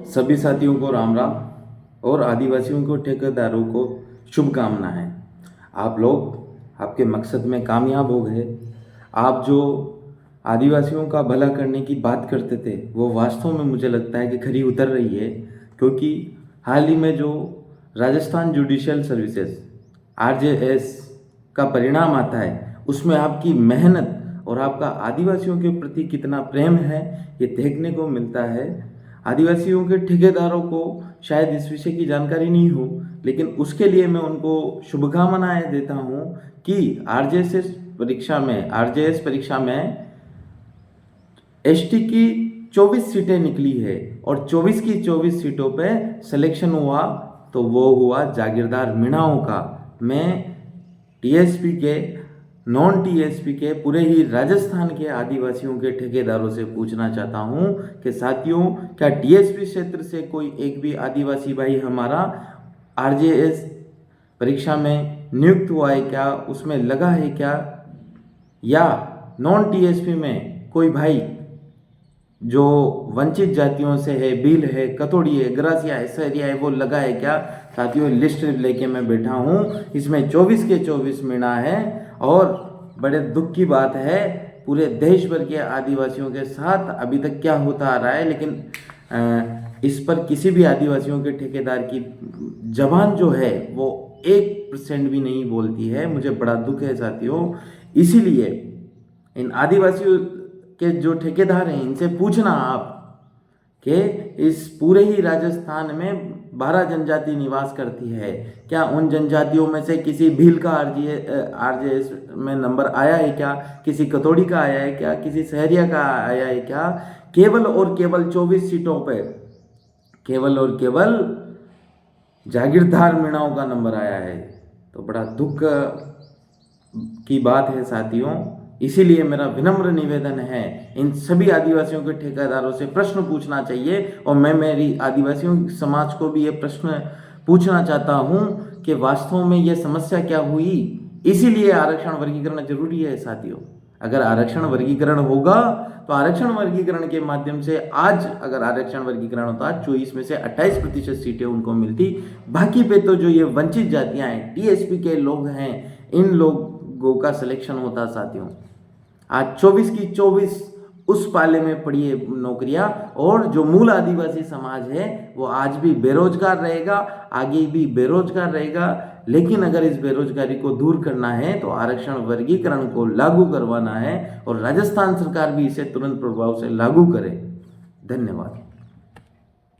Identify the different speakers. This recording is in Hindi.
Speaker 1: सभी साथियों को राम राम और आदिवासियों को ठेकेदारों को शुभकामनाएं। आप लोग आपके मकसद में कामयाब हो गए। आप जो आदिवासियों का भला करने की बात करते थे वो वास्तव में मुझे लगता है कि खरी उतर रही है, क्योंकि हाल ही में जो राजस्थान जुडिशियल सर्विसेज RJS का परिणाम आता है उसमें आपकी मेहनत और आपका आदिवासियों के प्रति कितना प्रेम है ये देखने को मिलता है। आदिवासियों के ठेकेदारों को शायद इस विषय की जानकारी नहीं हो, लेकिन उसके लिए मैं उनको शुभकामनाएं देता हूं कि RJS परीक्षा में ST की 24 सीटें निकली है और 24 की 24 सीटों पे सिलेक्शन हुआ, तो वो हुआ जागीरदार मीणाओं का। मैं TSP के नॉन TSP के पूरे ही राजस्थान के आदिवासियों के ठेकेदारों से पूछना चाहता हूं कि साथियों, क्या TSP क्षेत्र से कोई एक भी आदिवासी भाई हमारा RJS परीक्षा में नियुक्त हुआ है क्या, उसमें लगा है क्या, या नॉन TSP में कोई भाई जो वंचित जातियों से है, भील है, कथोड़ी है, ग्रासिया है, सहरिया है, वो लगा है क्या? साथियों, लिस्ट लेके मैं बैठा हूँ, इसमें 24 के 24 मीणा है और बड़े दुख की बात है पूरे देश भर के आदिवासियों के साथ अभी तक क्या होता आ रहा है, लेकिन इस पर किसी भी आदिवासियों के ठेकेदार की जबान जो है वो 1% भी नहीं बोलती है। मुझे बड़ा दुख है साथियों। इसीलिए इन आदिवासियों के जो ठेकेदार हैं इनसे पूछना आप कि इस पूरे ही राजस्थान में 12 जनजाति निवास करती है, क्या उन जनजातियों में से किसी भील का RJS में नंबर आया है क्या, किसी कतोड़ी का आया है क्या, किसी सहरिया का आया है क्या? केवल और केवल 24 सीटों पे केवल और केवल जागीरदार मीणाओं का नंबर आया है, तो बड़ा दुख की बात है साथियों। इसीलिए मेरा विनम्र निवेदन है, इन सभी आदिवासियों के ठेकेदारों से प्रश्न पूछना चाहिए और मैं मेरी आदिवासियों समाज को भी ये प्रश्न पूछना चाहता हूँ कि वास्तव में ये समस्या क्या हुई। इसीलिए आरक्षण वर्गीकरण जरूरी है साथियों। अगर आरक्षण वर्गीकरण होगा तो आरक्षण वर्गीकरण के माध्यम से आज अगर आरक्षण वर्गीकरण होता 24 में से 28% सीटें उनको मिलती, बाकी पे तो जो ये वंचित जातियां हैं, TSP के लोग हैं, इन लोगों का सिलेक्शन होता साथियों। आज 24 की 24 उस पाले में पड़ी है नौकरियां, और जो मूल आदिवासी समाज है वो आज भी बेरोजगार रहेगा, आगे भी बेरोजगार रहेगा। लेकिन अगर इस बेरोजगारी को दूर करना है तो आरक्षण वर्गीकरण को लागू करवाना है और राजस्थान सरकार भी इसे तुरंत प्रभाव से लागू करे। धन्यवाद।